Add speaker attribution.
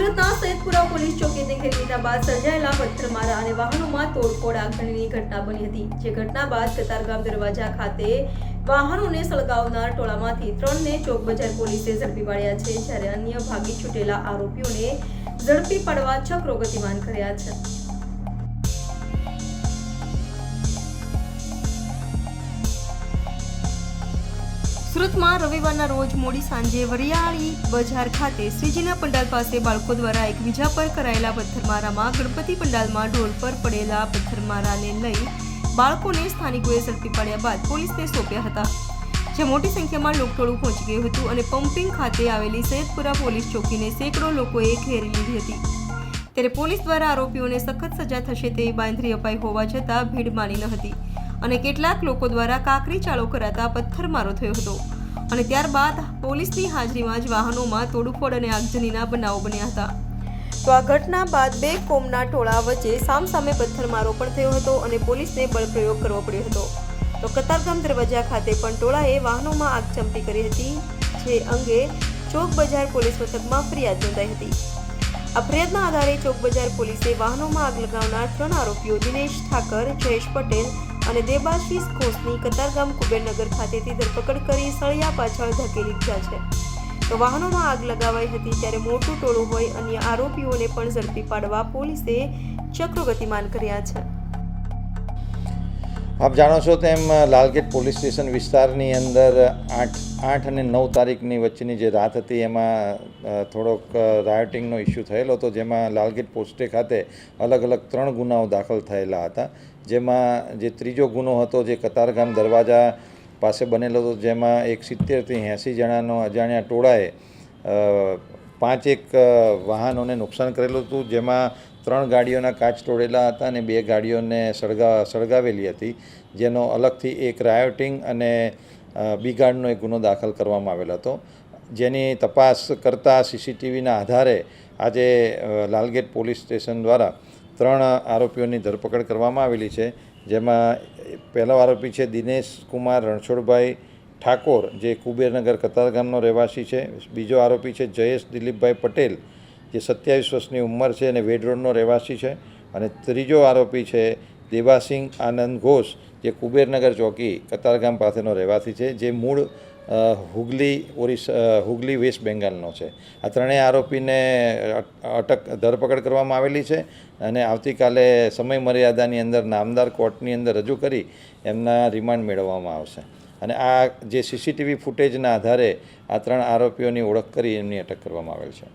Speaker 1: સુરતના સૈયદપુરા પોલીસ ચોકીને ઘેરી લીધા બાદ સર્જાયેલા પથ્થરમારા અને વાહનોમાં તોડફોડ આગળની ઘટના બની હતી, જે ઘટના બાદ કતારગામ દરવાજા ખાતે વાહનોને સળગાવનાર ટોળામાંથી 3ને ચોક બજાર પોલીસે ઝડપી પાડ્યા છે, જ્યારે અન્ય ભાગી છૂટેલા આરોપીઓને ઝડપી પાડવા ચક્રો ગતિમાન કર્યા છે. સુરતમાં રવિવારના રોજ મોડી સાંજે વરિયાળી બજાર ખાતે શ્રીજીના પંડાલ પાસે બાળકો દ્વારા એકબીજા પર કરાયેલા પથ્થરમારામાં ગણપતિ પંડાલમાં ઢોલ પર પડેલા પથ્થરમારાને લઈ બાળકોને સ્થાનિકોએ ઝડપી પાડ્યા બાદ પોલીસને સોંપ્યા હતા, જે મોટી સંખ્યામાં લોકટોળું પહોંચી ગયું હતું અને પમ્પિંગ ખાતે આવેલી સૈયદપુરા પોલીસ ચોકીને સેંકડો લોકોએ ઘેરી લીધી હતી. ત્યારે પોલીસ દ્વારા આરોપીઓને સખત સજા થશે તેવી બાંયધરી અપાઈ હોવા છતાં ભીડ માની ન હતી અને કેટલાક લોકો દ્વારા કાકરી ચાળો કરાતા પથ્થરમારો થયો હતો અને ત્યારબાદ પોલીસની હાજરીમાં જ વાહનોમાં તોડફોડ અને આગજનીના બનાવો બન્યા હતા. તો આ ઘટના બાદ બે કોમના ટોળા વચ્ચે સામસામે પથ્થરમારો પણ થયો હતો અને પોલીસને બળપ્રયોગ કરવો પડ્યો હતો. તો કતારગામ દરવાજા ખાતે પણ ટોળાએ વાહનોમાં આગચંપી કરી હતી, જે અંગે ચોક બજાર પોલીસ મથકમાં ફરિયાદ નોંધાઈ હતી. આ ફરિયાદના આધારે ચોક બજાર પોલીસે વાહનોમાં આગ લગાવનાર 3 આરોપીઓ દિનેશ ઠાકર, જયેશ પટેલ અને દેબાશીષ ઘોષની કતારગામ કુબેરનગર ખાતેથી ધરપકડ કરી સળિયા પાછળ ધકેલી દીધા છે. તો વાહનોમાં આગ લગાવાઈ હતી ત્યારે મોટું ટોળું હોય અન્ય આરોપીઓને પણ ઝડપી પાડવા પોલીસે ચક્રો ગતિમાન કર્યા છે.
Speaker 2: આપ જાણો છો તેમ લાલગેટ પોલીસ સ્ટેશન વિસ્તારની અંદર 8 અને 9 તારીખની વચ્ચેની જે રાત હતી એમાં થોડોક રાયોટિંગનો ઇસ્યુ થયેલો હતો, જેમાં લાલગેટ પોસ્ટે ખાતે અલગ અલગ 3 ગુનાઓ દાખલ થયેલા હતા. જેમાં જે ત્રીજો ગુનો હતો જે કતારગામ દરવાજા પાસે બનેલો હતો, જેમાં એક 70થી 80 જણાનો અજાણ્યા ટોળાએ 5 વાહનોને નુકસાન કરેલું હતું, જેમાં 3 ગાડીઓના કાચ તોડેલા હતા અને 2 ગાડીઓને સળગાવેલી હતી, જેનો અલગથી એક રાયોટિંગ અને બિગાડનો એક ગુનો દાખલ કરવામાં આવેલો હતો. જેની તપાસ કરતાં સીસીટીવીના આધારે આજે લાલગેટ પોલીસ સ્ટેશન દ્વારા 3 આરોપીઓની ધરપકડ કરવામાં આવેલી છે, જેમાં પહેલો આરોપી છે દિનેશ કુમાર રણછોડભાઈ ઠાકોર, જે કુબેરનગર કતારગામનો રહેવાસી છે. બીજો આરોપી છે જયેશ દિલીપભાઈ પટેલ, જે 27 વર્ષની ઉંમર છે અને વેડ રોડનો રહેવાસી છે. અને ત્રીજો આરોપી છે દેબાસિંહ આનંદ ઘોષ, જે કુબેરનગર ચોકી કતારગામ પાસેનો રહેવાસી છે, જે મૂળ હુગલી વેસ્ટ બેંગાલનો છે. આ 3 આરોપીને ધરપકડ કરવામાં આવેલી છે અને આવતીકાલે સમય મર્યાદાની અંદર નામદાર કોર્ટની અંદર રજૂ કરી એમના રિમાન્ડ મેળવવામાં આવશે. અને આ જે સીસીટીવી ફૂટેજના આધારે આ 3 આરોપીઓની ઓળખ કરી એમની અટક કરવામાં આવેલ છે.